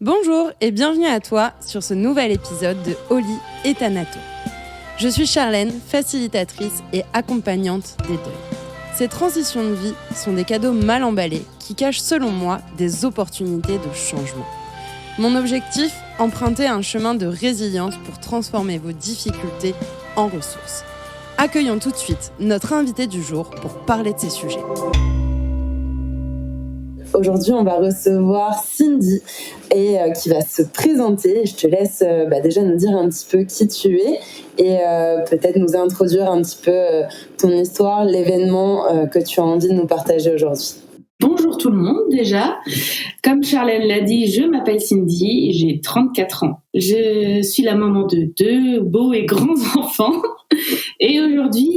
Bonjour et bienvenue à toi sur ce nouvel épisode de Oli et Thanato. Je suis Charlène, facilitatrice et accompagnante des deuils. Ces transitions de vie sont des cadeaux mal emballés qui cachent selon moi des opportunités de changement. Mon objectif, emprunter un chemin de résilience pour transformer vos difficultés en ressources. Accueillons tout de suite notre invité du jour pour parler de ces sujets. Aujourd'hui, on va recevoir Cindy qui va se présenter. Je te laisse déjà nous dire un petit peu qui tu es et peut-être nous introduire un petit peu ton histoire, l'événement que tu as envie de nous partager aujourd'hui. Bonjour tout le monde déjà. Comme Charlène l'a dit, je m'appelle Cindy, j'ai 34 ans. Je suis la maman de 2 beaux et grands enfants. Et aujourd'hui,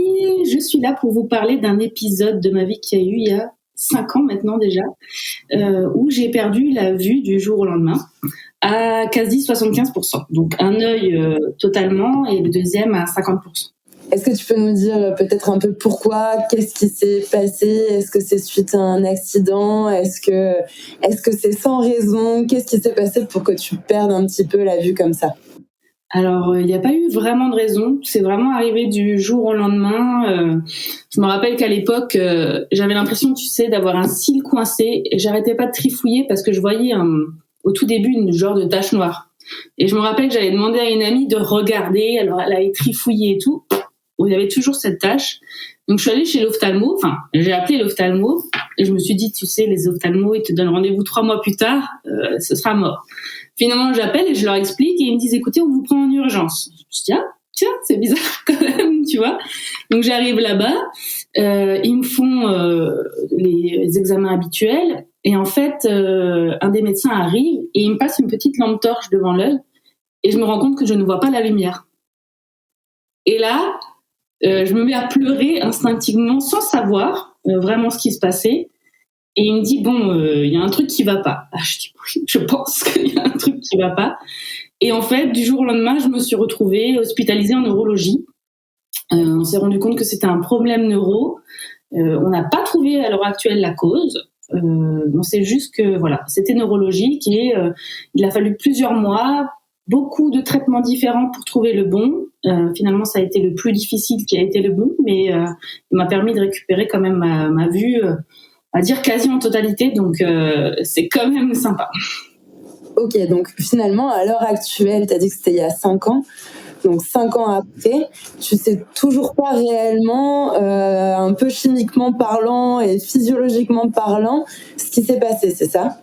je suis là pour vous parler d'un épisode de ma vie qui a eu il y a 5 ans maintenant déjà, où j'ai perdu la vue du jour au lendemain à quasi 75%. Donc un œil totalement et le deuxième à 50%. Est-ce que tu peux nous dire peut-être un peu pourquoi, qu'est-ce qui s'est passé? Est-ce que c'est suite à un accident? Est-ce que c'est sans raison? Qu'est-ce qui s'est passé pour que tu perdes un petit peu la vue comme ça? Alors, il n'y a pas eu vraiment de raison. C'est vraiment arrivé du jour au lendemain. Je me rappelle qu'à l'époque, j'avais l'impression, d'avoir un cil coincé et j'arrêtais pas de trifouiller parce que je voyais au tout début une genre de tache noire. Et je me rappelle que j'avais demandé à une amie de regarder. Alors, elle avait trifouillé et tout. Il y avait toujours cette tache. Donc, je suis allée chez l'ophtalmo. Enfin, j'ai appelé l'ophtalmo et je me suis dit, les ophtalmos, ils te donnent rendez-vous 3 mois plus tard, ce sera mort. Finalement, j'appelle et je leur explique et ils me disent, écoutez, on vous prend en urgence. Je dis, tiens, c'est bizarre quand même, tu vois. Donc, j'arrive là-bas, ils me font les examens habituels et en fait, un des médecins arrive et il me passe une petite lampe torche devant l'œil et je me rends compte que je ne vois pas la lumière. Et là, je me mets à pleurer instinctivement sans savoir vraiment ce qui se passait. Et il me dit, il y a un truc qui va pas. Je dis, oui, je pense qu'il y a un truc qui va pas. Et en fait, du jour au lendemain, je me suis retrouvée hospitalisée en neurologie. On s'est rendu compte que c'était un problème neuro. On n'a pas trouvé à l'heure actuelle la cause. On sait juste que c'était neurologique et il a fallu plusieurs mois, beaucoup de traitements différents pour trouver le bon. Finalement, ça a été le plus difficile qui a été le bon, mais il m'a permis de récupérer quand même ma vue, à dire quasi en totalité, donc c'est quand même sympa. Ok, donc finalement, à l'heure actuelle, tu as dit que c'était il y a 5 ans, donc 5 ans après, tu sais toujours pas réellement, un peu chimiquement parlant et physiologiquement parlant, ce qui s'est passé, c'est ça?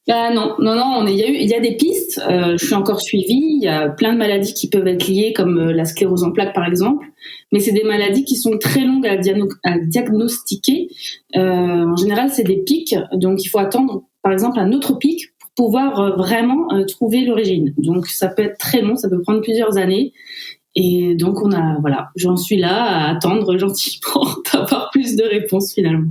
Non, il y a des pistes, je suis encore suivie, il y a plein de maladies qui peuvent être liées, comme la sclérose en plaques par exemple, mais c'est des maladies qui sont très longues à diagnostiquer. En général, c'est des pics, donc il faut attendre par exemple un autre pic pour pouvoir vraiment trouver l'origine. Donc ça peut être très long, ça peut prendre plusieurs années, et donc j'en suis là à attendre gentiment d'avoir plus de réponses finalement.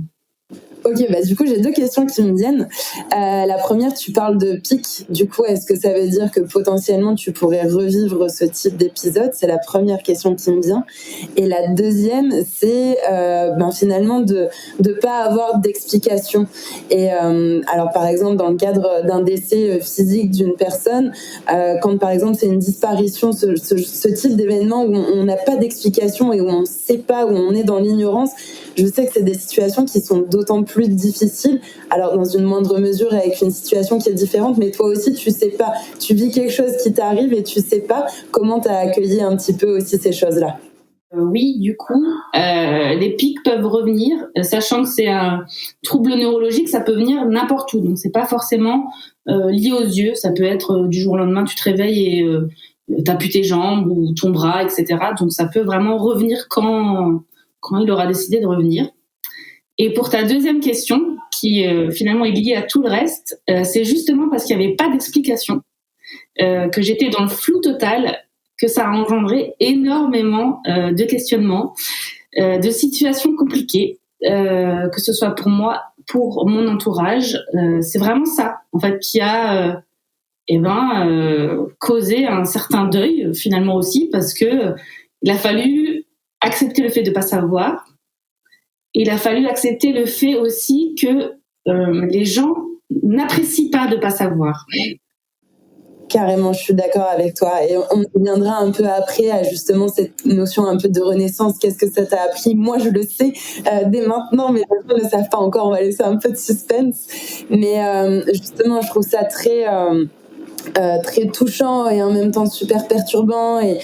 Ok, du coup, j'ai 2 questions qui me viennent. La première, tu parles de pic. Du coup, est-ce que ça veut dire que potentiellement, tu pourrais revivre ce type d'épisode? C'est la première question qui me vient. Et la deuxième, c'est finalement de pas avoir d'explication. Et alors, par exemple, dans le cadre d'un décès physique d'une personne, quand, par exemple, c'est une disparition, ce type d'événement où on n'a pas d'explication et où on ne sait pas, où on est dans l'ignorance, je sais que c'est des situations qui sont d'autant plus difficiles, alors dans une moindre mesure avec une situation qui est différente, mais toi aussi tu sais pas, tu vis quelque chose qui t'arrive et tu sais pas comment t'as accueilli un petit peu aussi ces choses-là. Oui, du coup, les pics peuvent revenir, sachant que c'est un trouble neurologique, ça peut venir n'importe où, donc c'est pas forcément lié aux yeux, ça peut être du jour au lendemain, tu te réveilles et t'as plus tes jambes ou ton bras, etc. Donc ça peut vraiment revenir quand il aura décidé de revenir. Et pour ta deuxième question, qui finalement est liée à tout le reste, c'est justement parce qu'il n'y avait pas d'explication, que j'étais dans le flou total, que ça a engendré énormément de questionnements, de situations compliquées, que ce soit pour moi, pour mon entourage. C'est vraiment ça, en fait, qui a causé un certain deuil, finalement aussi, parce que il a fallu accepter le fait de ne pas savoir. Il a fallu accepter le fait aussi que les gens n'apprécient pas de ne pas savoir. carrément, je suis d'accord avec toi. Et on reviendra un peu après à justement cette notion un peu de renaissance. Qu'est-ce que ça t'a appris? Moi, je le sais dès maintenant, mais les gens ne le savent pas encore. On va laisser un peu de suspense. Mais justement, je trouve ça très touchant et en même temps super perturbant et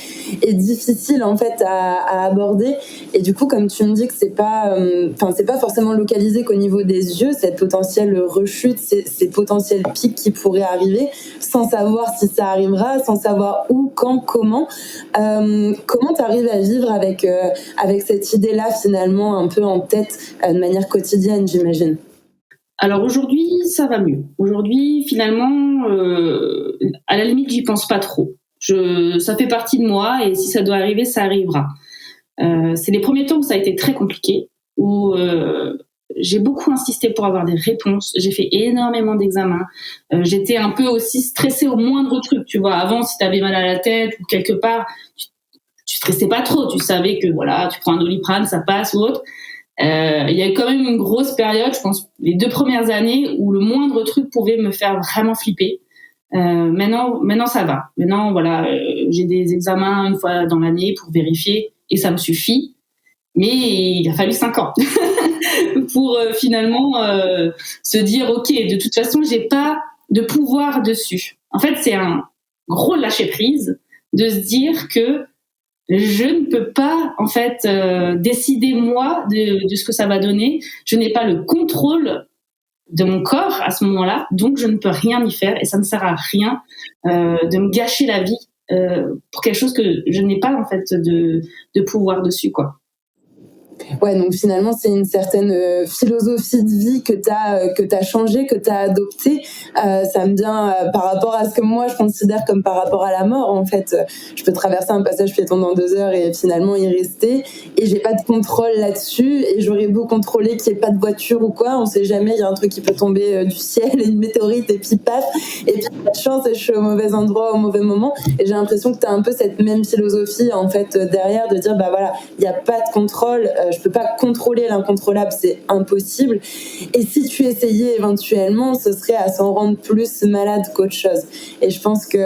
difficile en fait à aborder. Et du coup, comme tu me dis que c'est pas forcément localisé qu'au niveau des yeux, cette potentielle rechute, ces potentiels pics qui pourraient arriver, sans savoir si ça arrivera, sans savoir où, quand, comment. Comment t'arrives à vivre avec cette idée-là finalement un peu en tête de manière quotidienne, j'imagine? Alors aujourd'hui, ça va mieux. Aujourd'hui, finalement, à la limite, j'y pense pas trop. Ça fait partie de moi et si ça doit arriver, ça arrivera. C'est les premiers temps où ça a été très compliqué, où j'ai beaucoup insisté pour avoir des réponses. J'ai fait énormément d'examens. J'étais un peu aussi stressée au moindre truc, tu vois. Avant, si t'avais mal à la tête ou quelque part, tu stressais pas trop. Tu savais que voilà, tu prends un Doliprane, ça passe ou autre. Il y a eu quand même une grosse période, je pense, les 2 premières années où le moindre truc pouvait me faire vraiment flipper. Maintenant ça va. Maintenant, voilà, j'ai des examens une fois dans l'année pour vérifier et ça me suffit. Mais il a fallu 5 ans pour finalement se dire, ok, de toute façon, j'ai pas de pouvoir dessus. En fait, c'est un gros lâcher prise de se dire que je ne peux pas en fait décider moi de ce que ça va donner. Je n'ai pas le contrôle de mon corps à ce moment-là, donc je ne peux rien y faire et ça ne sert à rien de me gâcher la vie pour quelque chose que je n'ai pas en fait de pouvoir dessus, quoi. Ouais, donc finalement, c'est une certaine philosophie de vie que t'as changée, que t'as adoptée. Ça me vient par rapport à ce que moi, je considère comme par rapport à la mort. En fait, je peux traverser un passage piéton dans 2 heures et finalement y rester. Et j'ai pas de contrôle là-dessus. Et j'aurais beau contrôler qu'il n'y ait pas de voiture ou quoi. On sait jamais, il y a un truc qui peut tomber du ciel, une météorite, et puis paf. Et puis, pas de chance, et je suis au mauvais endroit, au mauvais moment. Et j'ai l'impression que t'as un peu cette même philosophie, en fait, derrière, de dire, bah voilà, il n'y a pas de contrôle. Je peux pas contrôler l'incontrôlable, c'est impossible. Et si tu essayais éventuellement, ce serait à s'en rendre plus malade qu'autre chose. Et je pense que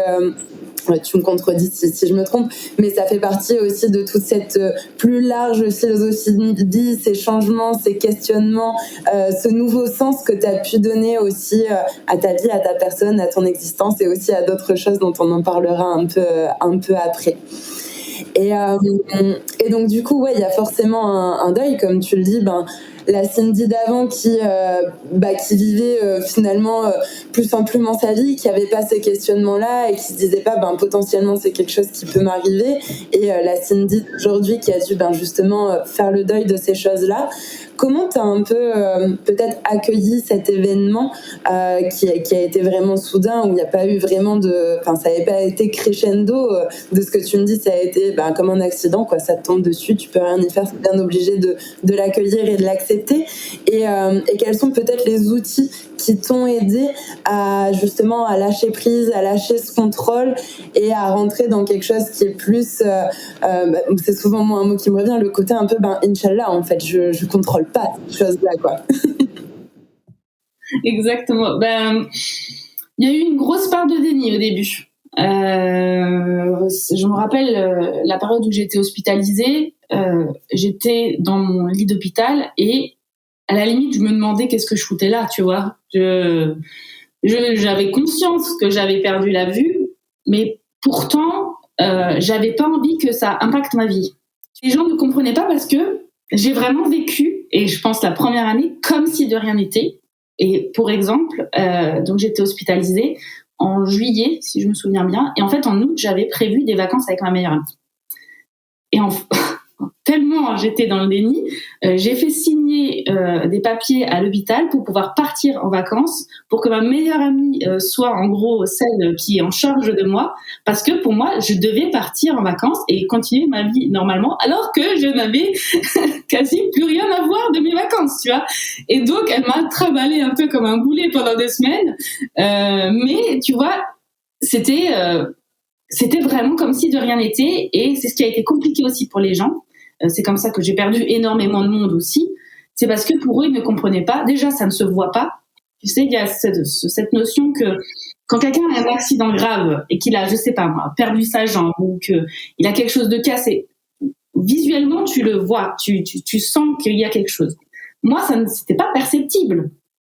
tu me contredis si je me trompe, mais ça fait partie aussi de toute cette plus large philosophie de vie, ces changements, ces questionnements, ce nouveau sens que tu as pu donner aussi à ta vie, à ta personne, à ton existence et aussi à d'autres choses dont on en parlera un peu après. Et donc du coup, ouais, il y a forcément un deuil, comme tu le dis. La Cindy d'avant qui vivait finalement plus simplement sa vie, qui avait pas ces questionnements-là et qui se disait pas potentiellement c'est quelque chose qui peut m'arriver. Et la Cindy d'aujourd'hui qui a dû justement faire le deuil de ces choses-là. Comment t'as un peu peut-être accueilli cet événement qui a été vraiment soudain, où il n'y a pas eu vraiment ça n'avait pas été crescendo de ce que tu me dis, ça a été comme un accident, quoi. Ça te tombe dessus, tu peux rien y faire, c'est bien obligé de l'accueillir et de l'accepter. Et quels sont peut-être les outils qui t'ont aidé à justement à lâcher prise, à lâcher ce contrôle et à rentrer dans quelque chose qui est plus c'est souvent moi un mot qui me revient, le côté un peu Inch'Allah, en fait, je contrôle pas cette chose-là, quoi. Exactement. Il y a eu une grosse part de déni au début. Je me rappelle la période où j'étais hospitalisée, j'étais dans mon lit d'hôpital et à la limite, je me demandais qu'est-ce que je foutais là, tu vois. J'avais conscience que j'avais perdu la vue, mais pourtant, j'avais pas envie que ça impacte ma vie. Les gens ne comprenaient pas parce que j'ai vraiment vécu, et je pense la première année, comme si de rien n'était. Et pour exemple, donc j'étais hospitalisée en juillet, si je me souviens bien, et en fait en août, j'avais prévu des vacances avec ma meilleure amie. Et tellement j'étais dans le déni, j'ai fait signer des papiers à l'hôpital pour pouvoir partir en vacances, pour que ma meilleure amie soit en gros celle qui est en charge de moi, parce que pour moi, je devais partir en vacances et continuer ma vie normalement, alors que je n'avais quasi plus rien à voir de mes vacances, tu vois. Et donc, elle m'a trimballée un peu comme un boulet pendant 2 semaines, mais tu vois, c'était vraiment comme si de rien n'était, et c'est ce qui a été compliqué aussi pour les gens. C'est comme ça que j'ai perdu énormément de monde aussi. C'est parce que pour eux, ils ne comprenaient pas. Déjà, ça ne se voit pas. Tu sais, il y a cette notion que quand quelqu'un a un accident grave et qu'il a, je sais pas moi, perdu sa jambe ou qu'il a quelque chose de cassé, visuellement, tu le vois, tu sens qu'il y a quelque chose. Moi, c'était pas perceptible.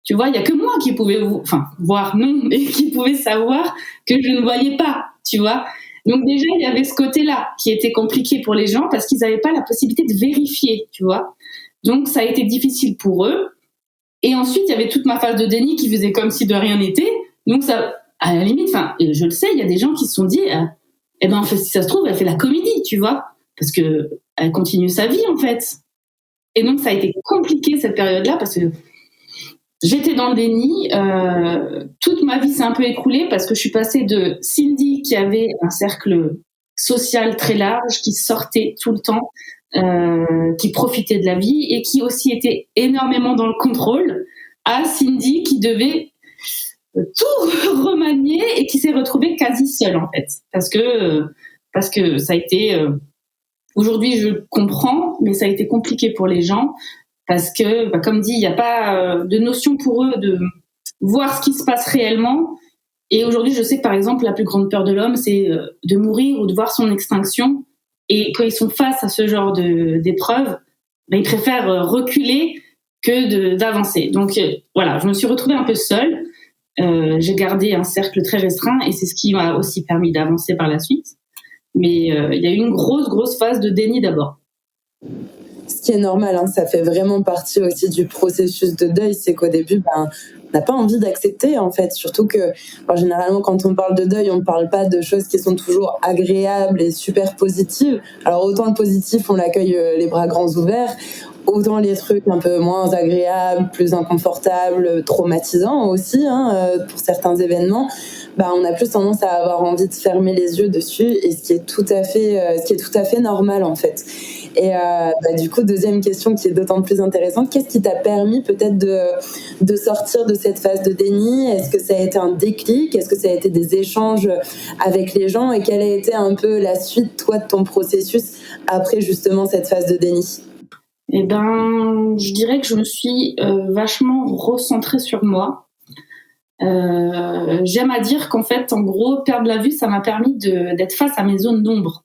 Tu vois, il y a que moi qui pouvais voir, non, mais qui pouvait savoir que je ne voyais pas, tu vois. Donc déjà, il y avait ce côté-là qui était compliqué pour les gens parce qu'ils n'avaient pas la possibilité de vérifier, tu vois. Donc ça a été difficile pour eux. Et ensuite, il y avait toute ma phase de déni qui faisait comme si de rien n'était. Donc ça, à la limite, je le sais, il y a des gens qui se sont dit, en fait, si ça se trouve, elle fait la comédie, tu vois, parce que elle continue sa vie, en fait. Et donc ça a été compliqué cette période-là parce que j'étais dans le déni. Toute ma vie s'est un peu écroulée parce que je suis passée de Cindy qui avait un cercle social très large, qui sortait tout le temps, qui profitait de la vie et qui aussi était énormément dans le contrôle, à Cindy qui devait tout remanier et qui s'est retrouvée quasi seule en fait. Parce que ça a été... aujourd'hui, je comprends, mais ça a été compliqué pour les gens. Parce que, comme dit, il n'y a pas de notion pour eux de voir ce qui se passe réellement. Et aujourd'hui, je sais que, par exemple, la plus grande peur de l'homme, c'est de mourir ou de voir son extinction. Et quand ils sont face à ce genre d'épreuves, ils préfèrent reculer que d'avancer. Donc, voilà, je me suis retrouvée un peu seule. J'ai gardé un cercle très restreint et c'est ce qui m'a aussi permis d'avancer par la suite. Mais il y a eu une grosse phase de déni d'abord. Ce qui est normal, hein, ça fait vraiment partie aussi du processus de deuil, c'est qu'au début, on n'a pas envie d'accepter en fait, surtout que généralement quand on parle de deuil, on ne parle pas de choses qui sont toujours agréables et super positives. Alors autant le positif, on l'accueille les bras grands ouverts, autant les trucs un peu moins agréables, plus inconfortables, traumatisants aussi pour certains événements, on a plus tendance à avoir envie de fermer les yeux dessus, et ce qui est tout à fait normal en fait. Et du coup, deuxième question qui est d'autant plus intéressante, qu'est-ce qui t'a permis peut-être de sortir de cette phase de déni? Est-ce que ça a été un déclic? Est-ce que ça a été des échanges avec les gens? Et quelle a été un peu la suite, toi, de ton processus après justement cette phase de déni? Je dirais que je me suis vachement recentrée sur moi. J'aime à dire qu'en fait, en gros, perdre la vue, ça m'a permis d'être face à mes zones d'ombre.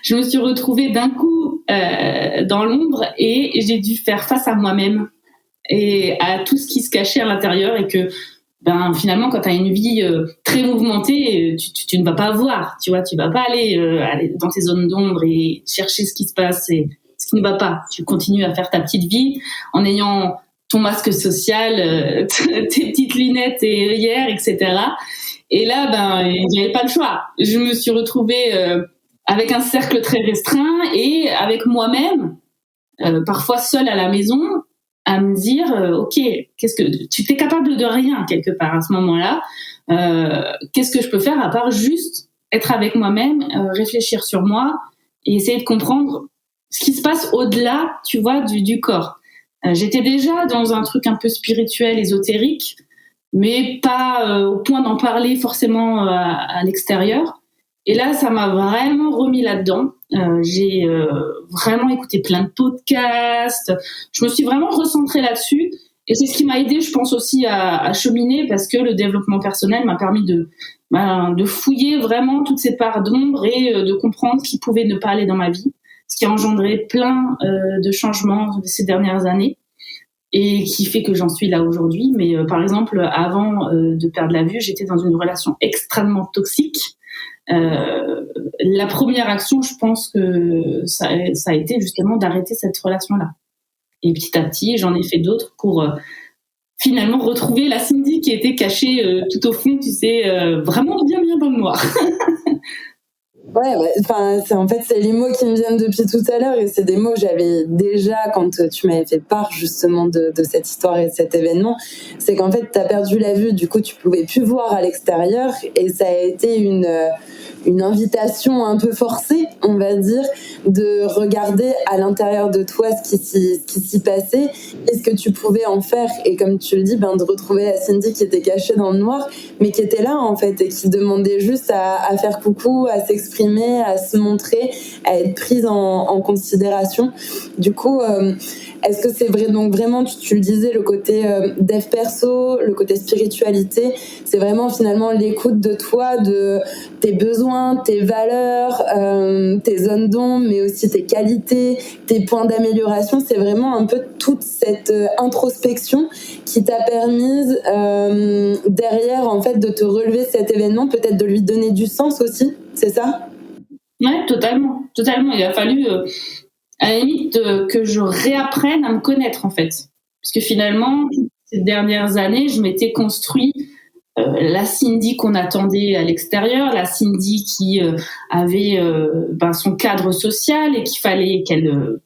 Je me suis retrouvée d'un coup dans l'ombre et j'ai dû faire face à moi-même et à tout ce qui se cachait à l'intérieur, et que finalement, quand tu as une vie très mouvementée, tu ne vas pas voir, tu vois, tu vas pas aller dans tes zones d'ombre et chercher ce qui se passe et ce qui ne va pas. Tu continues à faire ta petite vie en ayant ton masque social, tes petites lunettes et œillères, etc. Et là, j'avais pas le choix. Je me suis retrouvée avec un cercle très restreint et avec moi-même, parfois seule à la maison, à me dire ok, qu'est-ce que tu t'es capable de rien quelque part à ce moment-là, qu'est-ce que je peux faire à part juste être avec moi-même, réfléchir sur moi et essayer de comprendre ce qui se passe au-delà, tu vois, du corps. J'étais déjà dans un truc un peu spirituel, ésotérique, mais pas au point d'en parler forcément à l'extérieur. Et là, ça m'a vraiment remis là-dedans. J'ai vraiment écouté plein de podcasts. Je me suis vraiment recentrée là-dessus. Et c'est ce qui m'a aidée, je pense, aussi à cheminer, parce que le développement personnel m'a permis de fouiller vraiment toutes ces parts d'ombre et de comprendre ce qui pouvait ne pas aller dans ma vie, ce qui a engendré plein de changements ces dernières années et qui fait que j'en suis là aujourd'hui. Mais par exemple, avant de perdre la vue, j'étais dans une relation extrêmement toxique. La première action, je pense que ça a été justement d'arrêter cette relation-là. Et petit à petit, j'en ai fait d'autres pour finalement retrouver la Cindy qui était cachée tout au fond, tu sais, vraiment bien dans le noir. Ouais, en fait, c'est les mots qui me viennent depuis tout à l'heure, et c'est des mots que j'avais déjà quand tu m'avais fait part justement de cette histoire et de cet événement. C'est qu'en fait, t'as perdu la vue, du coup, tu pouvais plus voir à l'extérieur, et ça a été une invitation un peu forcée, on va dire, de regarder à l'intérieur de toi ce qui s'y passait et ce que tu pouvais en faire. Et comme tu le dis, de retrouver la Cindy qui était cachée dans le noir, mais qui était là en fait et qui demandait juste à faire coucou, à s'exprimer, s'exprimer, à se montrer, à être prise en considération. Du coup, est-ce que c'est vrai, donc vraiment, tu le disais, le côté dev perso, le côté spiritualité, c'est vraiment finalement l'écoute de toi, de tes besoins, tes valeurs, tes zones d'ombre, mais aussi tes qualités, tes points d'amélioration. C'est vraiment un peu toute cette introspection qui t'a permis derrière, en fait, de te relever cet événement, peut-être de lui donner du sens aussi, c'est ça? Ouais, totalement. Il a fallu, à la limite, que je réapprenne à me connaître, en fait. Parce que finalement, ces dernières années, je m'étais construit la Cindy qu'on attendait à l'extérieur, la Cindy qui avait son cadre social et qu'il fallait qu'elle,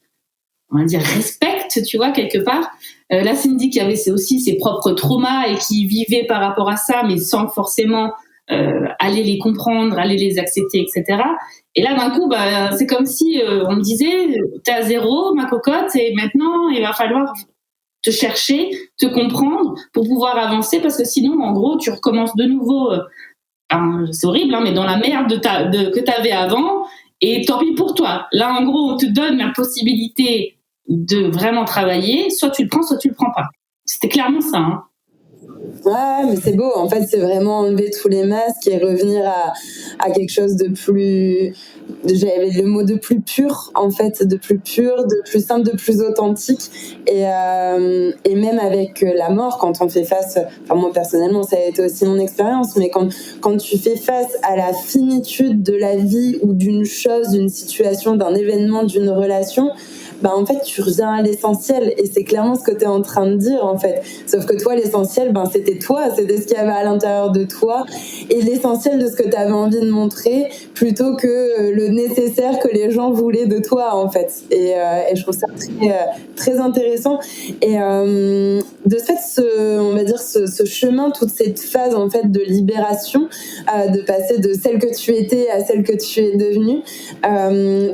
on va dire, respecte, tu vois, quelque part. La Cindy qui avait aussi ses propres traumas et qui vivait par rapport à ça, mais sans forcément aller les comprendre, aller les accepter, etc. Et là, d'un coup, c'est comme si on me disait, t'es à zéro, ma cocotte, et maintenant, il va falloir te chercher, te comprendre pour pouvoir avancer, parce que sinon, en gros, tu recommences de nouveau, c'est horrible, mais dans la merde que t'avais avant, et tant pis pour toi. Là, en gros, on te donne la possibilité de vraiment travailler, soit tu le prends, soit tu le prends pas. C'était clairement ça, hein. Ouais, mais c'est beau. En fait, c'est vraiment enlever tous les masques et revenir à quelque chose de plus... J'avais le mot de plus pur, en fait, de plus pur, de plus simple, de plus authentique. Et même avec la mort, quand on fait face... Enfin, moi, personnellement, ça a été aussi mon expérience, mais quand tu fais face à la finitude de la vie ou d'une chose, d'une situation, d'un événement, d'une relation... en fait, tu reviens à l'essentiel, et c'est clairement ce que tu es en train de dire, en fait. Sauf que toi, l'essentiel, c'était toi, c'était ce qu'il y avait à l'intérieur de toi, et l'essentiel de ce que tu avais envie de montrer, plutôt que le nécessaire que les gens voulaient de toi, en fait. Et je trouve ça très, très intéressant. Et de fait, on va dire, ce chemin, toute cette phase, en fait, de libération, de passer de celle que tu étais à celle que tu es devenue,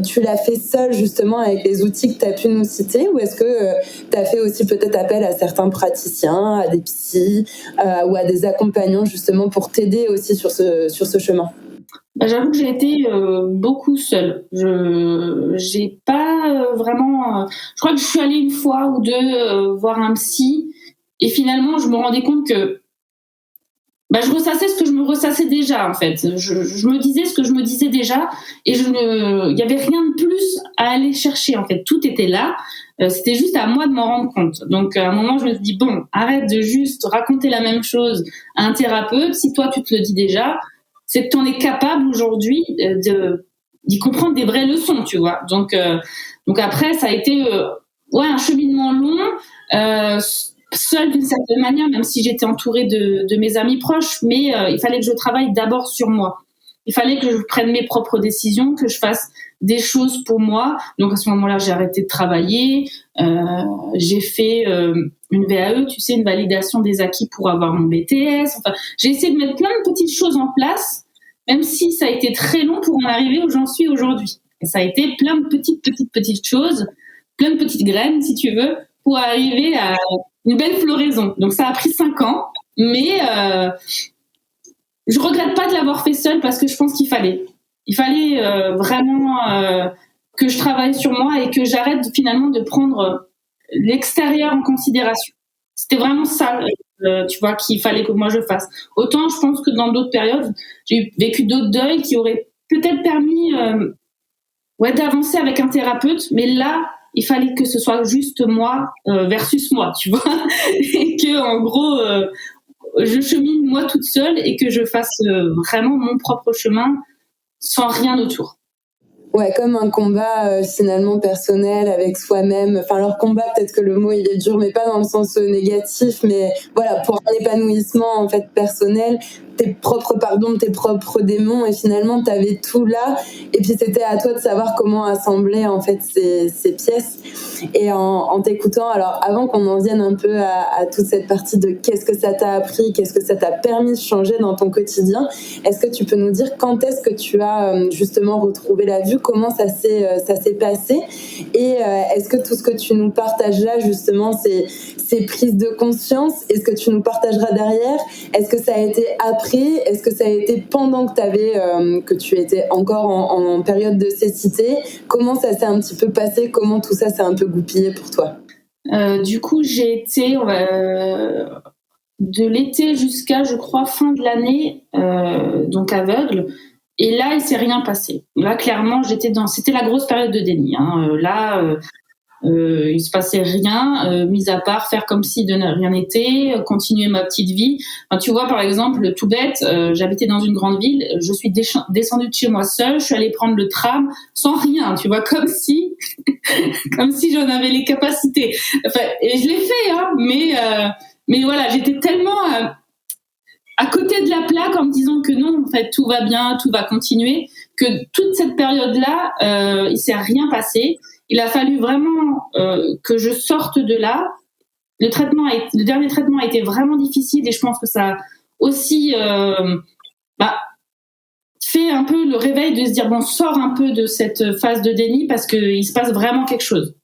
tu l'as fait seule, justement, avec les outils que tu as pu nous citer, ou est-ce que tu as fait aussi peut-être appel à certains praticiens, à des psys ou à des accompagnants, justement, pour t'aider aussi sur ce chemin? J'avoue que j'ai été beaucoup seule. J'ai pas vraiment... je crois que je suis allée une fois ou deux voir un psy, et finalement, je me rendais compte que je ressassais ce que je me ressassais déjà, en fait. Je me disais ce que je me disais déjà, et il y avait rien de plus à aller chercher, en fait. Tout était là. C'était juste à moi de m'en rendre compte. Donc, à un moment, je me suis dit, bon, arrête de juste raconter la même chose à un thérapeute. Si toi, tu te le dis déjà, c'est que tu en es capable aujourd'hui d'y comprendre des vraies leçons, tu vois. Donc après, ça a été un cheminement long, seule d'une certaine manière, même si j'étais entourée de mes amis proches, mais il fallait que je travaille d'abord sur moi. Il fallait que je prenne mes propres décisions, que je fasse des choses pour moi. Donc à ce moment-là, j'ai arrêté de travailler, j'ai fait une VAE, tu sais, une validation des acquis pour avoir mon BTS. Enfin, j'ai essayé de mettre plein de petites choses en place, même si ça a été très long pour en arriver où j'en suis aujourd'hui. Et ça a été plein de petites choses, plein de petites graines, si tu veux, pour arriver à une belle floraison. Donc ça a pris 5 ans, mais je regrette pas de l'avoir fait seule, parce que je pense qu'il fallait. Il fallait vraiment que je travaille sur moi et que j'arrête finalement de prendre l'extérieur en considération. C'était vraiment ça, tu vois, qu'il fallait que moi je fasse. Autant je pense que dans d'autres périodes, j'ai vécu d'autres deuils qui auraient peut-être permis d'avancer avec un thérapeute, mais là, il fallait que ce soit juste moi versus moi, tu vois, et que en gros, je chemine moi toute seule et que je fasse vraiment mon propre chemin sans rien autour. Ouais, comme un combat finalement personnel avec soi-même. Enfin, leur combat, peut-être que le mot il est dur, mais pas dans le sens négatif, mais voilà, pour un épanouissement en fait personnel, tes propres démons, et finalement t'avais tout là, et puis c'était à toi de savoir comment assembler en fait ces pièces. Et en t'écoutant, alors avant qu'on en vienne un peu à toute cette partie de qu'est-ce que ça t'a appris, qu'est-ce que ça t'a permis de changer dans ton quotidien, est-ce que tu peux nous dire quand est-ce que tu as justement retrouvé la vue, comment ça s'est passé, et est-ce que tout ce que tu nous partages là justement, ces prises de conscience, est-ce que tu nous partageras derrière, est-ce que ça a été après après? Est-ce que ça a été pendant que tu étais encore en période de cécité? Comment ça s'est un petit peu passé? Comment tout ça s'est un peu goupillé pour toi? Du coup, j'ai été de l'été jusqu'à, je crois, fin de l'année, donc aveugle. Et là, il s'est rien passé. Là, clairement, c'était la grosse période de déni. Il se passait rien, mis à part faire comme si de rien n'était, continuer ma petite vie. Enfin, tu vois, par exemple, tout bête, j'habitais dans une grande ville, je suis descendue de chez moi seule, je suis allée prendre le tram sans rien, tu vois, comme si j'en avais les capacités. Enfin, et je l'ai fait, hein, mais voilà, j'étais tellement à côté de la plaque en me disant que non, en fait, tout va bien, tout va continuer, que toute cette période-là, il s'est rien passé. Il a fallu vraiment que je sorte de là. Le dernier traitement a été vraiment difficile et je pense que ça a aussi fait un peu le réveil de se dire bon, sors un peu de cette phase de déni parce qu'il se passe vraiment quelque chose.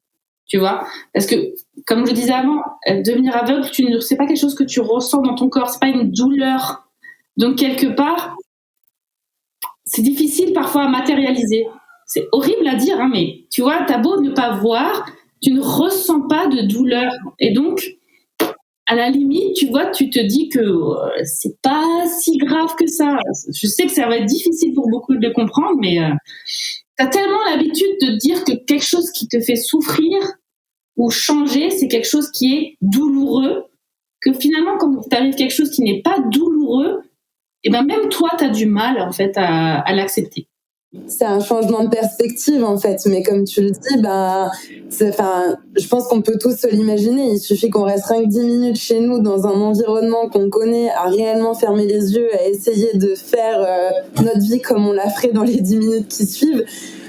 Tu vois, parce que comme je disais avant, devenir aveugle, c'est pas quelque chose que tu ressens dans ton corps, c'est pas une douleur. Donc quelque part, c'est difficile parfois à matérialiser. C'est horrible à dire, hein, mais tu vois, t'as beau ne pas voir, tu ne ressens pas de douleur. Et donc, à la limite, tu vois, tu te dis que c'est pas si grave que ça. Je sais que ça va être difficile pour beaucoup de le comprendre, mais t'as tellement l'habitude de te dire que quelque chose qui te fait souffrir ou changer, c'est quelque chose qui est douloureux, que finalement, quand t'arrive quelque chose qui n'est pas douloureux, et ben même toi, t'as du mal en fait à l'accepter. C'est un changement de perspective en fait, mais comme tu le dis, je pense qu'on peut tous se l'imaginer. Il suffit qu'on reste rien que 10 minutes chez nous dans un environnement qu'on connaît, à réellement fermer les yeux, à essayer de faire notre vie comme on la ferait dans les 10 minutes qui suivent.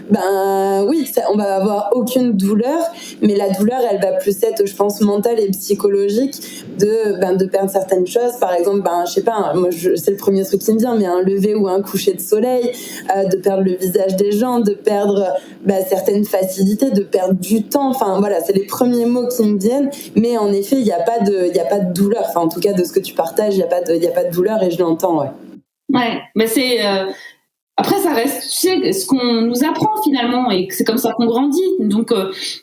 Oui, on va avoir aucune douleur, mais la douleur, elle va plus être, je pense, mentale et psychologique de perdre certaines choses. Par exemple, je sais pas, moi, c'est le premier truc qui me vient, mais un lever ou un coucher de soleil, de perdre le visage des gens, de perdre certaines facilités, de perdre du temps. Enfin, voilà, c'est les premiers mots qui me viennent. Mais en effet, il n'y a pas de douleur. Enfin, en tout cas, de ce que tu partages, il n'y a pas de douleur et je l'entends, ouais. Ouais, mais c'est... Après, ça reste, tu sais, ce qu'on nous apprend finalement, et c'est comme ça qu'on grandit. Donc,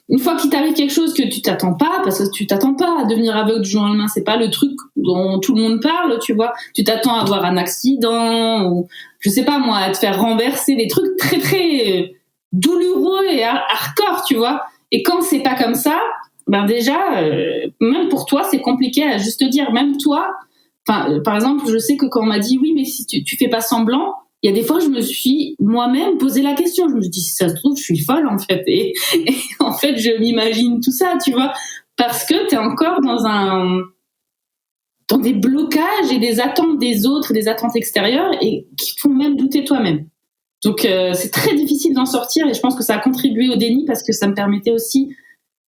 une fois qu'il t'arrive quelque chose que tu t'attends pas, parce que tu t'attends pas à devenir aveugle du jour au lendemain, c'est pas le truc dont tout le monde parle, tu vois. Tu t'attends à avoir un accident, ou je sais pas moi, à te faire renverser, des trucs très très douloureux et hardcore, tu vois. Et quand c'est pas comme ça, déjà, même pour toi, c'est compliqué à juste te dire. Même toi, par exemple, je sais que quand on m'a dit oui, mais si tu fais pas semblant, il y a des fois, je me suis moi-même posé la question. Je me suis dit, si ça se trouve, je suis folle, en fait. Et en fait, je m'imagine tout ça, tu vois. Parce que t'es encore dans des blocages et des attentes des autres, des attentes extérieures, et qui font même douter toi-même. Donc, c'est très difficile d'en sortir, et je pense que ça a contribué au déni parce que ça me permettait aussi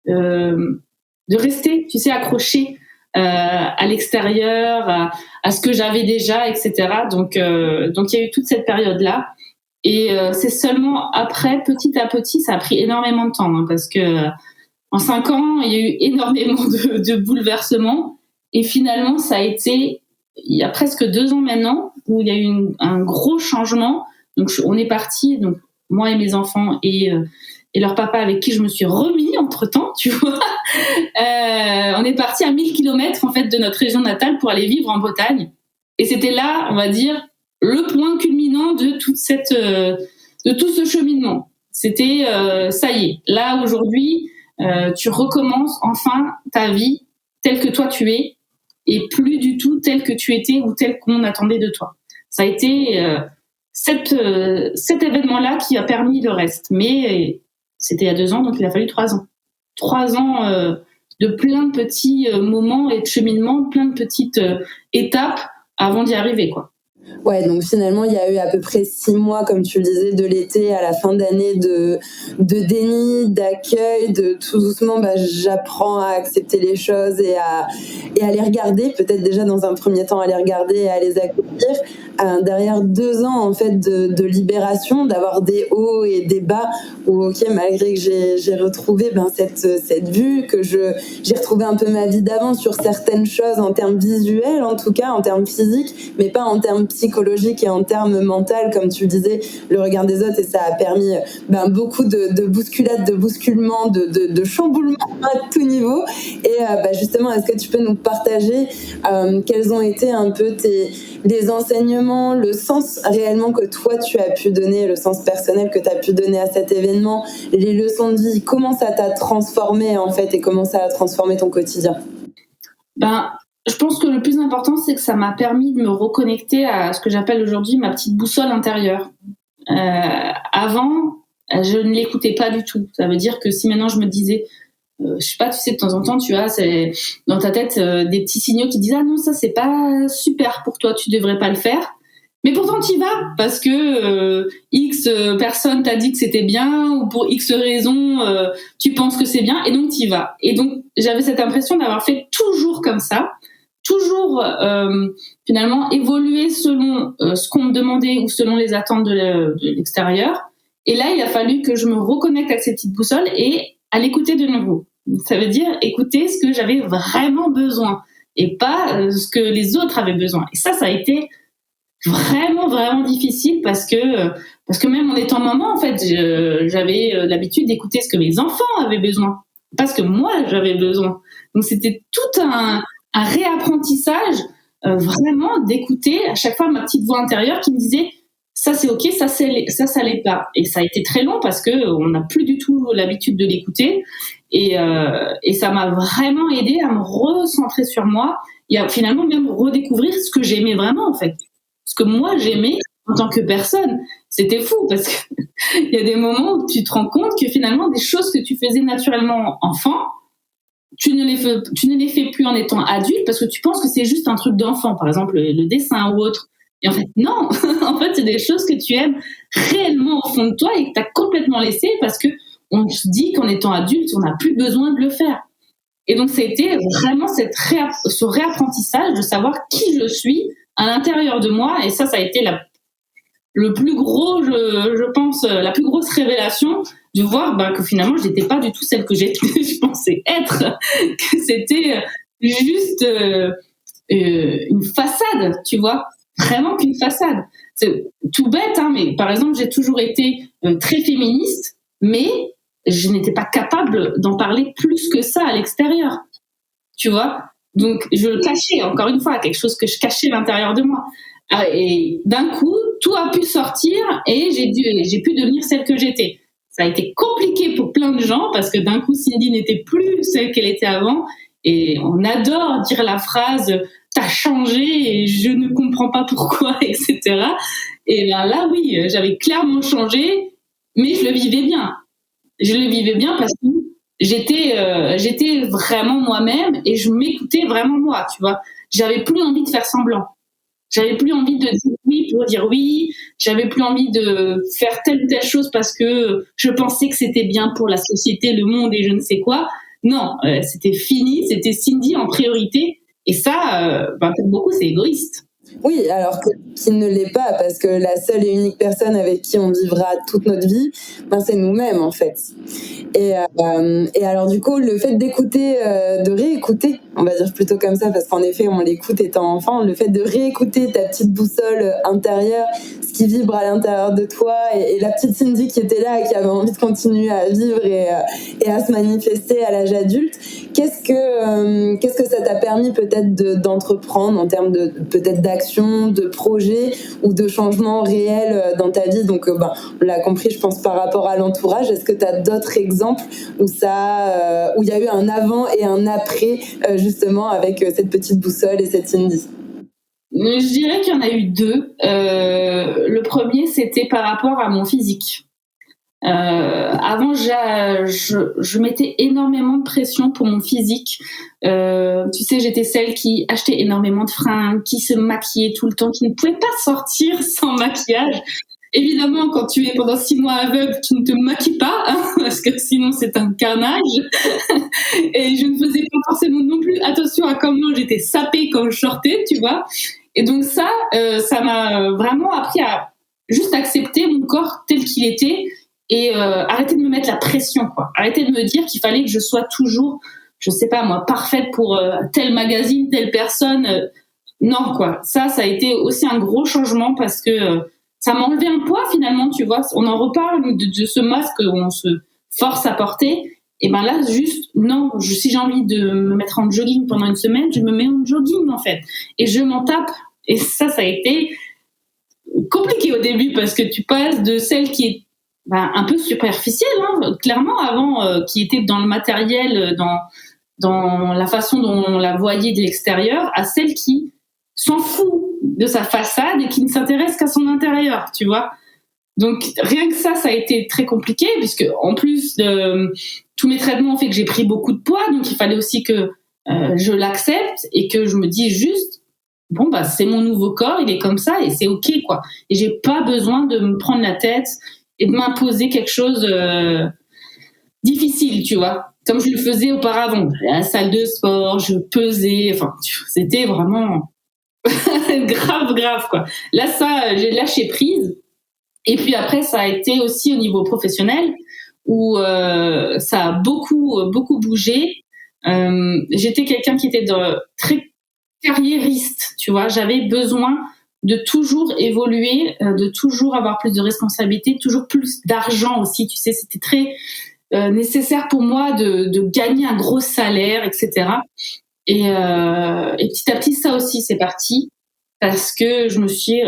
de rester, tu sais, accrochée à l'extérieur, à ce que j'avais déjà, etc. Donc il y a eu toute cette période-là. Et c'est seulement après, petit à petit, ça a pris énormément de temps, hein, parce que en 5 ans, il y a eu énormément de bouleversements. Et finalement, ça a été, il y a presque 2 ans maintenant, où il y a eu un gros changement. Donc on est partis, donc moi et mes enfants et leur papa avec qui je me suis remis entre-temps, tu vois. On est parti à 1000 km en fait de notre région natale pour aller vivre en Bretagne. Et c'était là, on va dire, le point culminant de de tout ce cheminement. C'était ça y est, là aujourd'hui, tu recommences enfin ta vie telle que toi tu es et plus du tout telle que tu étais ou telle qu'on attendait de toi. Ça a été cet événement-là qui a permis le reste. Mais c'était il y a 2 ans, donc il a fallu 3 ans. 3 ans de plein de petits moments et de cheminement, plein de petites étapes avant d'y arriver, quoi. Ouais, donc finalement, il y a eu à peu près 6 mois, comme tu le disais, de l'été à la fin d'année de déni, d'accueil, de tout doucement, j'apprends à accepter les choses et à les regarder, peut-être déjà dans un premier temps à les regarder et à les accueillir, derrière 2 ans en fait de libération, d'avoir des hauts et des bas où ok, malgré que j'ai retrouvé cette vue, que j'ai retrouvé un peu ma vie d'avant sur certaines choses en termes visuels, en tout cas en termes physiques, mais pas en termes psychologiques et en termes mental, comme tu disais, le regard des autres, et ça a permis beaucoup de bousculades, de bousculements, de chamboulements à tout niveau. Et justement, est-ce que tu peux nous partager quels ont été un peu les enseignements, le sens réellement que toi tu as pu donner, le sens personnel que tu as pu donner à cet événement, les leçons de vie, comment ça t'a transformé en fait et comment ça a transformé ton quotidien? Je pense que le plus important, c'est que ça m'a permis de me reconnecter à ce que j'appelle aujourd'hui ma petite boussole intérieure. Avant, je ne l'écoutais pas du tout. Ça veut dire que si maintenant je me disais, je sais pas, tu sais, de temps en temps, tu as dans ta tête des petits signaux qui disent ah non, ça c'est pas super pour toi, tu devrais pas le faire. Mais pourtant t'y vas parce que X personne t'a dit que c'était bien ou pour X raison tu penses que c'est bien et donc t'y vas. Et donc j'avais cette impression d'avoir fait toujours comme ça, toujours finalement évoluer selon ce qu'on me demandait ou selon les attentes de l'extérieur. Et là, il a fallu que je me reconnecte avec ces petites boussoles et à l'écouter de nouveau. Ça veut dire écouter ce que j'avais vraiment besoin et pas ce que les autres avaient besoin. Et ça a été vraiment, vraiment difficile parce que même en étant maman, en fait, j'avais l'habitude d'écouter ce que mes enfants avaient besoin, pas ce que moi j'avais besoin. Donc c'était tout un réapprentissage, vraiment d'écouter à chaque fois ma petite voix intérieure qui me disait ça c'est ok, ça l'est pas. Et ça a été très long parce que on n'a plus du tout l'habitude de l'écouter et ça m'a vraiment aidé à me recentrer sur moi et à finalement même redécouvrir ce que j'aimais vraiment en fait. Ce que moi j'aimais en tant que personne, c'était fou parce que il y a des moments où tu te rends compte que finalement des choses que tu faisais naturellement enfant, tu ne les fais plus en étant adulte parce que tu penses que c'est juste un truc d'enfant, par exemple le dessin ou autre. Et en fait non, en fait c'est des choses que tu aimes réellement au fond de toi et que tu as complètement laissé parce que on se dit qu'en étant adulte, on n'a plus besoin de le faire. Et donc c'était vraiment ce réapprentissage de savoir qui je suis à l'intérieur de moi, et ça a été le plus gros, je pense, la plus grosse révélation de voir que finalement je n'étais pas du tout celle que je pensais être, que c'était juste une façade, tu vois, vraiment qu'une façade. C'est tout bête, hein, mais par exemple j'ai toujours été très féministe, mais je n'étais pas capable d'en parler plus que ça à l'extérieur, tu vois. Donc, je le cachais, encore une fois, quelque chose que je cachais à l'intérieur de moi. Et d'un coup, tout a pu sortir et j'ai pu devenir celle que j'étais. Ça a été compliqué pour plein de gens parce que d'un coup, Cindy n'était plus celle qu'elle était avant. Et on adore dire la phrase « t'as changé et je ne comprends pas pourquoi », etc. Et là, oui, j'avais clairement changé, mais je le vivais bien. Je le vivais bien parce que j'étais vraiment moi-même et je m'écoutais vraiment moi, tu vois. J'avais plus envie de faire semblant. J'avais plus envie de dire oui pour dire oui. J'avais plus envie de faire telle ou telle chose parce que je pensais que c'était bien pour la société, le monde et je ne sais quoi. Non, c'était fini, c'était Cindy en priorité. Et ça, pour beaucoup, c'est égoïste. Oui, alors qu'il ne l'est pas, parce que la seule et unique personne avec qui on vivra toute notre vie, c'est nous-mêmes en fait. Et alors du coup, le fait d'écouter, de réécouter, on va dire plutôt comme ça, parce qu'en effet, on l'écoute étant enfant, le fait de réécouter ta petite boussole intérieure, ce qui vibre à l'intérieur de toi, et la petite Cindy qui était là et qui avait envie de continuer à vivre et à se manifester à l'âge adulte, qu'est-ce que ça t'a permis peut-être d'entreprendre en termes de peut-être d'action, de projet ou de changement réel dans ta vie? Donc on l'a compris, je pense, par rapport à l'entourage. Est-ce que tu as d'autres exemples où il y a eu un avant et un après justement avec cette petite boussole et cette Cindy? Je dirais qu'il y en a eu deux. Le premier, c'était par rapport à mon physique. Avant, je mettais énormément de pression pour mon physique. Tu sais, j'étais celle qui achetait énormément de fringues, qui se maquillait tout le temps, qui ne pouvait pas sortir sans maquillage. Évidemment, quand tu es pendant 6 mois aveugle, tu ne te maquilles pas, hein, parce que sinon c'est un carnage. Et je ne faisais pas forcément non plus attention à comment j'étais sapée quand je sortais, tu vois. Et donc ça vraiment appris à juste accepter mon corps tel qu'il était et arrêter de me mettre la pression, quoi. Arrêter de me dire qu'il fallait que je sois toujours, je sais pas moi, parfaite pour tel magazine, telle personne. Non, quoi. Ça a été aussi un gros changement parce que ça m'a enlevé un poids finalement, tu vois. On en reparle de ce masque qu'on se force à porter. Et ben là, juste, non, si j'ai envie de me mettre en jogging pendant une semaine, je me mets en jogging en fait. Et je m'en tape. Et ça a été compliqué au début parce que tu passes de celle qui est un peu superficielle, hein, clairement, avant, qui était dans le matériel, dans la façon dont on la voyait de l'extérieur, à celle qui s'en fout de sa façade et qui ne s'intéresse qu'à son intérieur, tu vois. Donc rien que ça a été très compliqué puisque en plus tous mes traitements ont fait que j'ai pris beaucoup de poids, donc il fallait aussi que je l'accepte et que je me dise juste bon bah c'est mon nouveau corps, il est comme ça et c'est ok quoi. Et j'ai pas besoin de me prendre la tête et de m'imposer quelque chose difficile, tu vois, comme je le faisais auparavant. À la salle de sport, je pesais, enfin c'était vraiment grave quoi. Là ça j'ai lâché prise. Et puis après, ça a été aussi au niveau professionnel où ça a beaucoup bougé. J'étais quelqu'un qui était très carriériste, tu vois. J'avais besoin de toujours évoluer, de toujours avoir plus de responsabilités, toujours plus d'argent aussi. Tu sais, c'était très nécessaire pour moi de gagner un gros salaire, etc. Et petit à petit, ça aussi, c'est parti parce que je me suis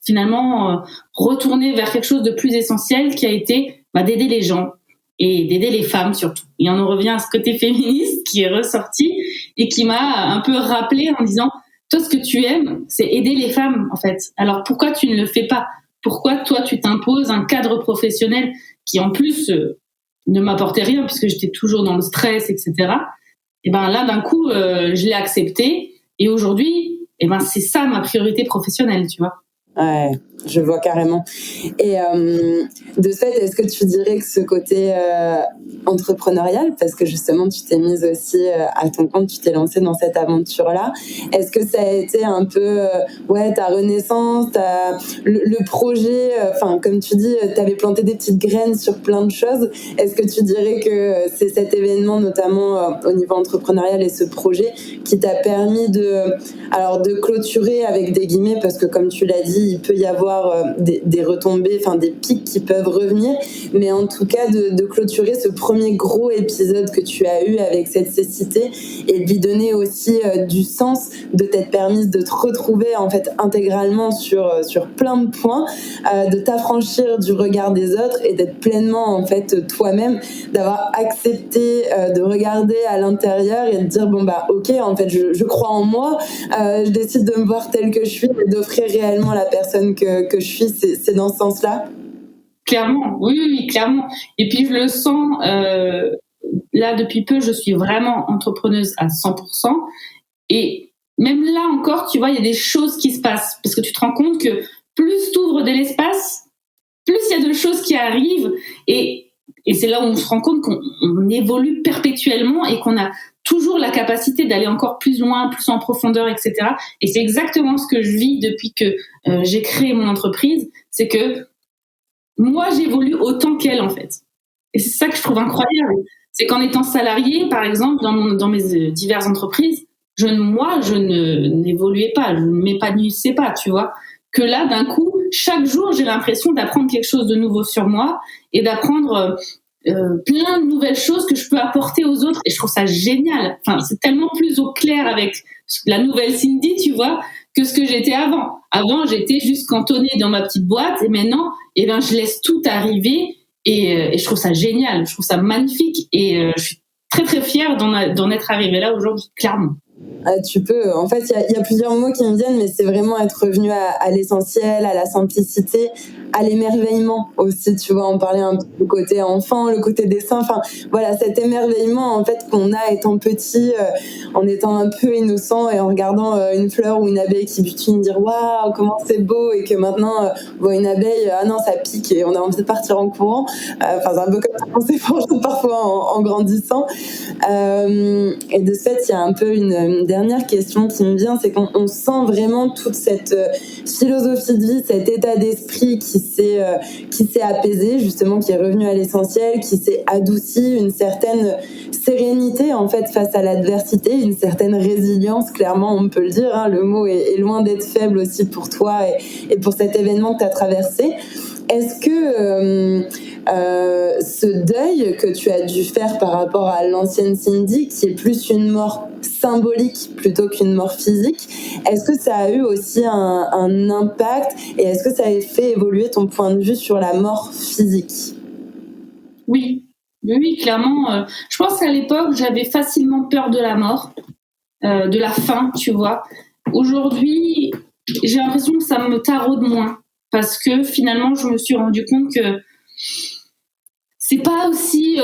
finalement retourner vers quelque chose de plus essentiel qui a été d'aider les gens et d'aider les femmes surtout. Et on en revient à ce côté féministe qui est ressorti et qui m'a un peu rappelé en disant toi ce que tu aimes c'est aider les femmes en fait. Alors pourquoi tu ne le fais pas? Pourquoi toi tu t'imposes un cadre professionnel qui en plus ne m'apportait rien puisque j'étais toujours dans le stress, etc. Et ben là d'un coup je l'ai accepté et aujourd'hui c'est ça ma priorité professionnelle, tu vois. Ouais, je vois carrément. Et de ce fait, est-ce que tu dirais que ce côté entrepreneurial, parce que justement tu t'es mise aussi à ton compte, tu t'es lancée dans cette aventure-là, est-ce que ça a été un peu ta renaissance, le projet, comme tu dis, t'avais planté des petites graines sur plein de choses. Est-ce que tu dirais que c'est cet événement, notamment au niveau entrepreneurial et ce projet, qui t'a permis de clôturer avec des guillemets, parce que comme tu l'as dit, il peut y avoir des retombées, des pics qui peuvent revenir, mais en tout cas de clôturer ce premier gros épisode que tu as eu avec cette cécité et de lui donner aussi du sens, de t'être permise de te retrouver en fait intégralement sur plein de points, de t'affranchir du regard des autres et d'être pleinement en fait toi-même, d'avoir accepté de regarder à l'intérieur et de dire ok, en fait je crois en moi, je décide de me voir telle que je suis et d'offrir réellement la personne que je suis. C'est dans ce sens-là? Clairement, oui, clairement. Et puis je le sens, là depuis peu, je suis vraiment entrepreneuse à 100%. Et même là encore, tu vois, il y a des choses qui se passent. Parce que tu te rends compte que plus tu ouvres de l'espace, plus il y a de choses qui arrivent. Et c'est là où on se rend compte qu'on évolue perpétuellement et qu'on a toujours la capacité d'aller encore plus loin, plus en profondeur, etc. Et c'est exactement ce que je vis depuis que j'ai créé mon entreprise. C'est que moi, j'évolue autant qu'elle, en fait. Et c'est ça que je trouve incroyable. C'est qu'en étant salariée, par exemple, dans mes diverses entreprises, je n'évoluais pas, je ne m'épanouissais pas, tu vois. Que là, d'un coup, chaque jour, j'ai l'impression d'apprendre quelque chose de nouveau sur moi et d'apprendre plein de nouvelles choses que je peux apporter aux autres. Et je trouve ça génial. C'est tellement plus au clair avec la nouvelle Cindy, tu vois, que ce que j'étais avant. Avant, j'étais juste cantonnée dans ma petite boîte et maintenant, je laisse tout arriver et je trouve ça génial. Je trouve ça magnifique et je suis très, très fière d'en être arrivée là aujourd'hui, clairement. Tu peux, en fait, il y a plusieurs mots qui me viennent, mais c'est vraiment être revenu à l'essentiel, à la simplicité, à l'émerveillement aussi, tu vois, on parlait un peu du côté enfant, le côté dessin, enfin voilà, cet émerveillement en fait qu'on a étant petit, en étant un peu innocent et en regardant une fleur ou une abeille qui butine, dire waouh comment c'est beau, et que maintenant on voit une abeille, ah non ça pique et on a envie de partir en courant, enfin c'est un peu comme ça qu'on s'efforce parfois en grandissant. Et de ce fait il y a un peu une dernière question qui me vient, c'est qu'on sent vraiment toute cette philosophie de vie, cet état d'esprit qui s'est apaisé, justement, qui est revenu à l'essentiel, qui s'est adouci, une certaine sérénité en fait face à l'adversité, une certaine résilience, clairement on peut le dire, hein, le mot est loin d'être faible aussi pour toi et pour cet événement que tu as traversé. Est-ce que ce deuil que tu as dû faire par rapport à l'ancienne Cindy, qui est plus une mort symbolique plutôt qu'une mort physique, est-ce que ça a eu aussi un impact, et est-ce que ça a fait évoluer ton point de vue sur la mort physique? Oui, clairement. Je pense qu'à l'époque, j'avais facilement peur de la mort, de la fin, tu vois. Aujourd'hui, j'ai l'impression que ça me taraude moins, parce que finalement, je me suis rendu compte que c'est pas aussi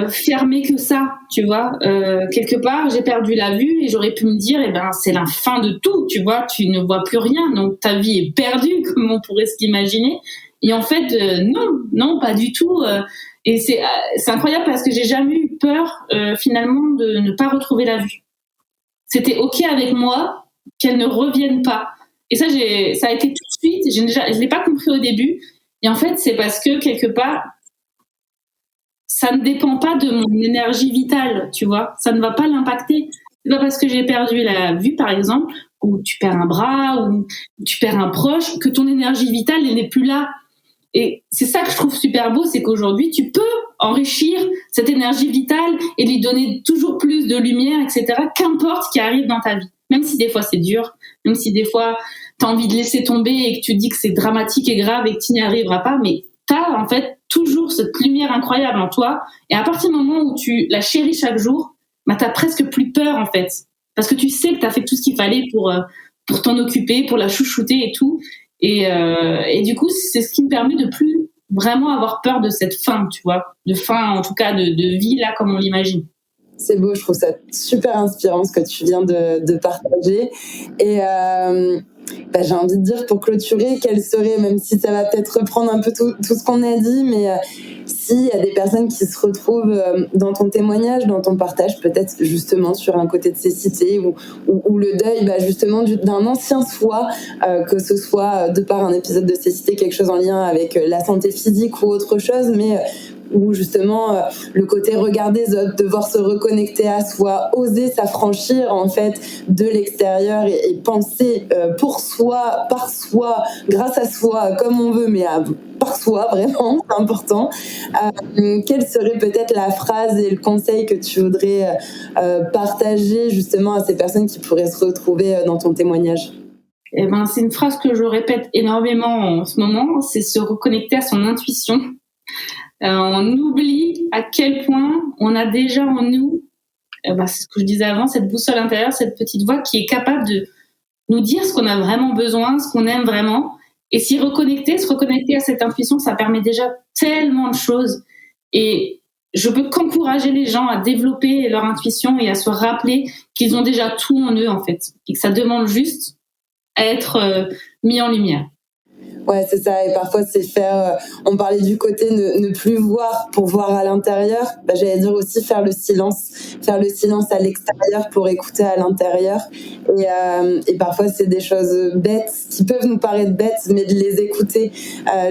fermé que ça, tu vois. Quelque part, j'ai perdu la vue et j'aurais pu me dire, eh ben, c'est la fin de tout, tu vois. Tu ne vois plus rien, donc ta vie est perdue, comme on pourrait se l'imaginer. Et en fait, non, pas du tout. Et c'est incroyable parce que j'ai jamais eu peur finalement de ne pas retrouver la vue. C'était ok avec moi qu'elle ne revienne pas. Et ça a été tout de suite. Je l'ai pas compris au début. Et en fait, c'est parce que quelque part, ça ne dépend pas de mon énergie vitale, tu vois. Ça ne va pas l'impacter. C'est pas parce que j'ai perdu la vue, par exemple, ou tu perds un bras, ou tu perds un proche, que ton énergie vitale elle n'est plus là. Et c'est ça que je trouve super beau, c'est qu'aujourd'hui, tu peux enrichir cette énergie vitale et lui donner toujours plus de lumière, etc. Qu'importe ce qui arrive dans ta vie. Même si des fois c'est dur, même si des fois tu as envie de laisser tomber et que tu dis que c'est dramatique et grave et que tu n'y arriveras pas, mais tu as en fait toujours cette lumière incroyable en toi. Et à partir du moment où tu la chéris chaque jour, bah, tu n'as presque plus peur en fait. Parce que tu sais que tu as fait tout ce qu'il fallait pour t'en occuper, pour la chouchouter et tout. Et du coup, c'est ce qui me permet de plus vraiment avoir peur de cette fin, tu vois, de fin, en tout cas, de vie, là, comme on l'imagine. C'est beau, je trouve ça super inspirant ce que tu viens de partager. Et j'ai envie de dire, pour clôturer, quel serait, même si ça va peut-être reprendre un peu tout ce qu'on a dit, mais s'il y a des personnes qui se retrouvent dans ton témoignage, dans ton partage, peut-être justement sur un côté de cécité ou le deuil justement d'un ancien soi, que ce soit de par un épisode de cécité, quelque chose en lien avec la santé physique ou autre chose, mais où justement le côté regard des autres, devoir se reconnecter à soi, oser s'affranchir en fait de l'extérieur et penser pour soi, par soi, grâce à soi, comme on veut, mais par soi, vraiment, c'est important. Quelle serait peut-être la phrase et le conseil que tu voudrais partager justement à ces personnes qui pourraient se retrouver dans ton témoignage? Eh ben, c'est une phrase que je répète énormément en ce moment, c'est se reconnecter à son intuition. On oublie à quel point on a déjà en nous, c'est ce que je disais avant, cette boussole intérieure, cette petite voix qui est capable de nous dire ce qu'on a vraiment besoin, ce qu'on aime vraiment. Et se reconnecter à cette intuition, ça permet déjà tellement de choses. Et je peux qu'encourager les gens à développer leur intuition et à se rappeler qu'ils ont déjà tout en eux, en fait. Et que ça demande juste à être mis en lumière. Ouais, c'est ça. Et parfois, c'est faire. On parlait du côté ne plus voir pour voir à l'intérieur. J'allais dire aussi faire le silence à l'extérieur pour écouter à l'intérieur. Et parfois, c'est des choses bêtes qui peuvent nous paraître bêtes, mais de les écouter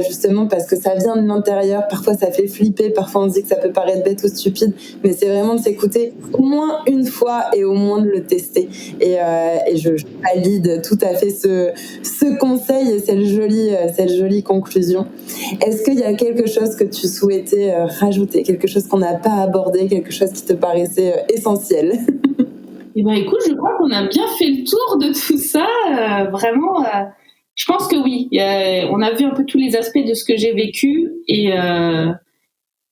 justement parce que ça vient de l'intérieur. Parfois, ça fait flipper. Parfois, on se dit que ça peut paraître bête ou stupide, mais c'est vraiment de s'écouter au moins une fois et au moins de le tester. Et je valide tout à fait ce conseil et cette jolie conclusion. Est-ce qu'il y a quelque chose que tu souhaitais rajouter, quelque chose qu'on n'a pas abordé, quelque chose qui te paraissait essentiel? Eh ben, écoute, je crois qu'on a bien fait le tour de tout ça. Vraiment, je pense que oui. On a vu un peu tous les aspects de ce que j'ai vécu et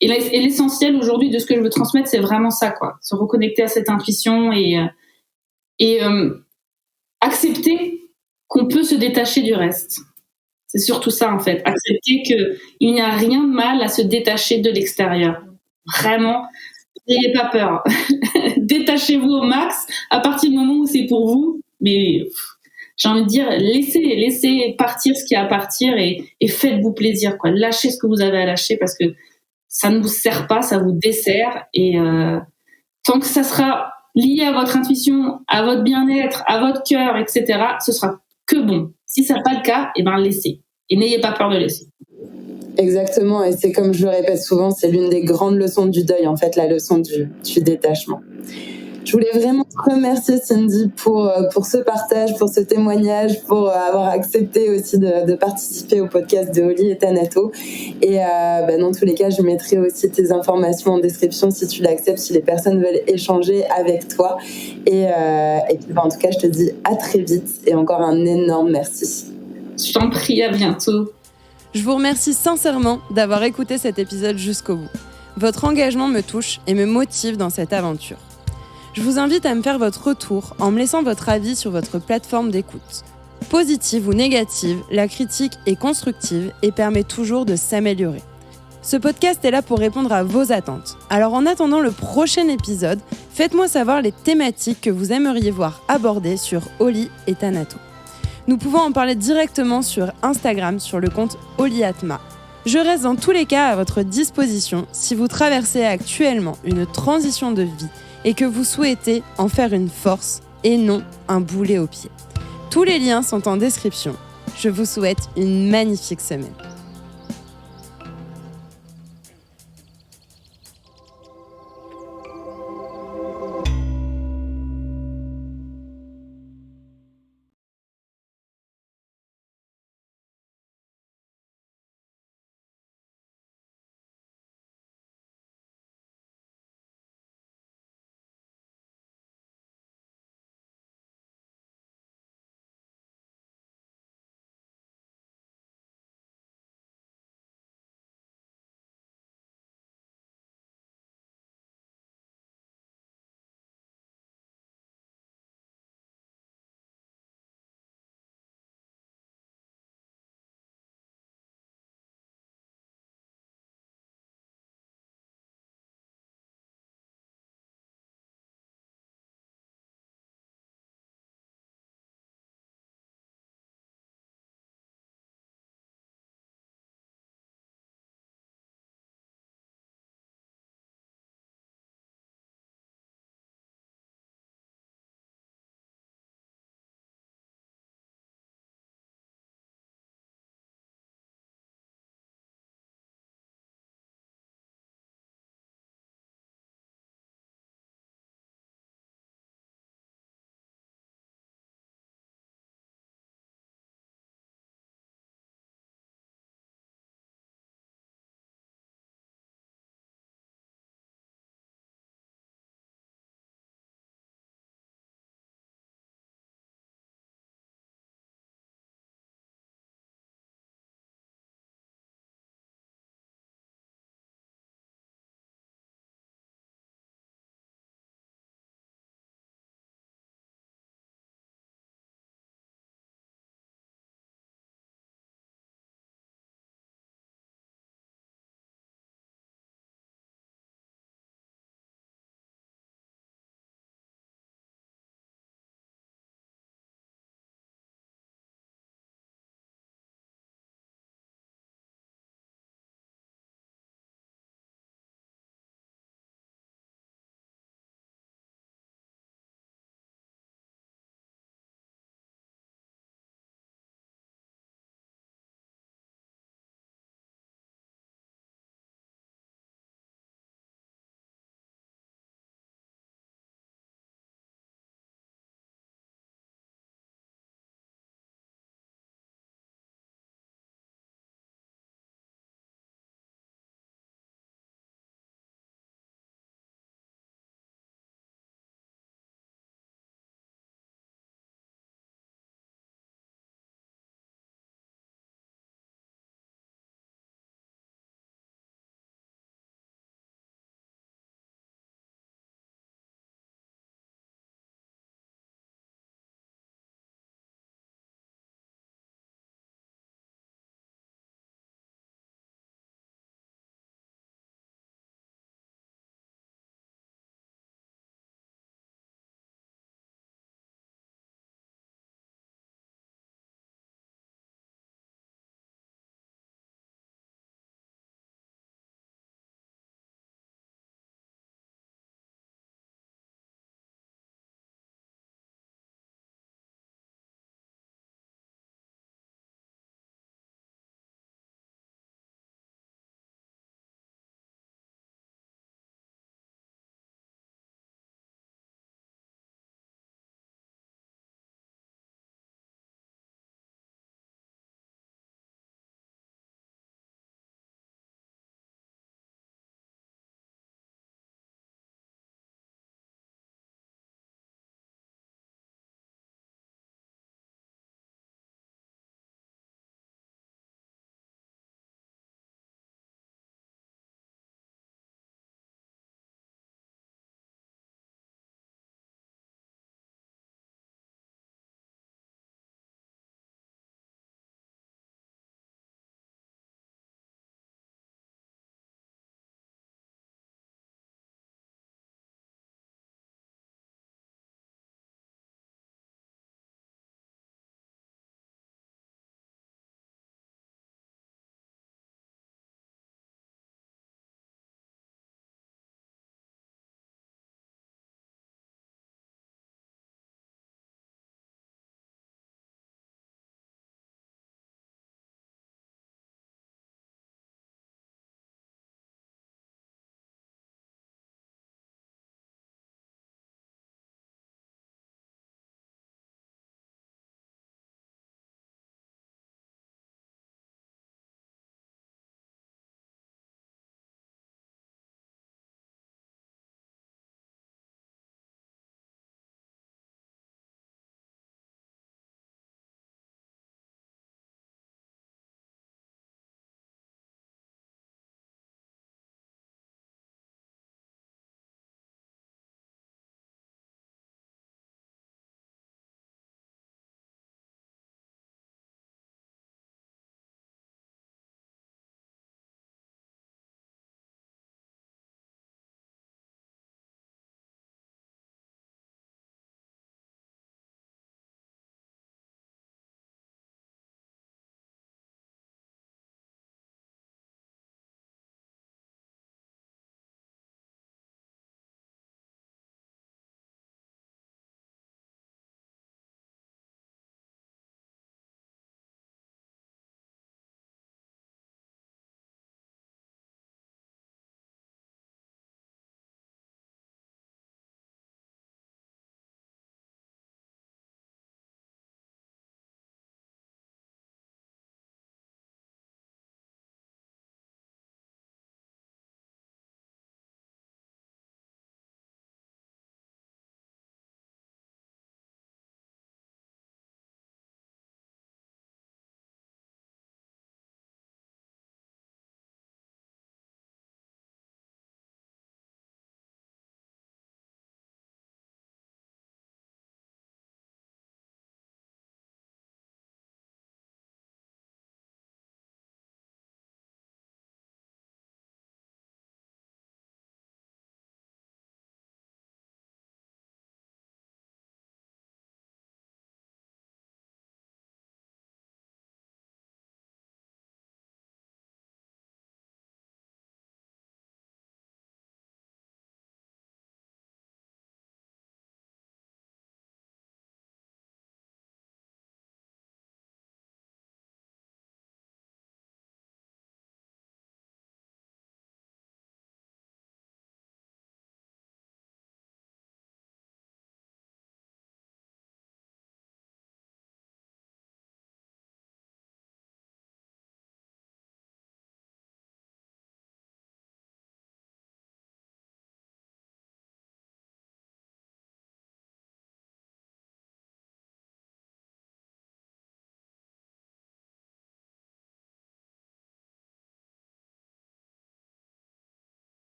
l'essentiel aujourd'hui de ce que je veux transmettre, c'est vraiment ça, quoi. Se reconnecter à cette intuition et accepter qu'on peut se détacher du reste. C'est surtout ça, en fait. Accepter qu'il n'y a rien de mal à se détacher de l'extérieur. Vraiment, n'ayez pas peur. Détachez-vous au max à partir du moment où c'est pour vous. Mais j'ai envie de dire, laissez partir ce qui a à partir et faites-vous plaisir, quoi. Lâchez ce que vous avez à lâcher parce que ça ne vous sert pas, ça vous dessert. Et tant que ça sera lié à votre intuition, à votre bien-être, à votre cœur, etc., ce sera que bon. Si ça n'est pas le cas, laissez. Et n'ayez pas peur de laisser. Exactement, et c'est comme je le répète souvent, c'est l'une des grandes leçons du deuil, en fait, la leçon du détachement. Je voulais vraiment te remercier, Cindy, pour ce partage, pour ce témoignage, pour avoir accepté aussi de participer au podcast de Oli et Thanato. Et dans tous les cas, je mettrai aussi tes informations en description si tu l'acceptes, si les personnes veulent échanger avec toi. Et puis, en tout cas, je te dis à très vite et encore un énorme merci. Je t'en prie, à bientôt. Je vous remercie sincèrement d'avoir écouté cet épisode jusqu'au bout. Votre engagement me touche et me motive dans cette aventure. Je vous invite à me faire votre retour en me laissant votre avis sur votre plateforme d'écoute. Positive ou négative, la critique est constructive et permet toujours de s'améliorer. Ce podcast est là pour répondre à vos attentes. Alors en attendant le prochain épisode, faites-moi savoir les thématiques que vous aimeriez voir abordées sur Oli et Thanato. Nous pouvons en parler directement sur Instagram sur le compte Oliatma. Je reste dans tous les cas à votre disposition si vous traversez actuellement une transition de vie et que vous souhaitez en faire une force et non un boulet au pied. Tous les liens sont en description. Je vous souhaite une magnifique semaine.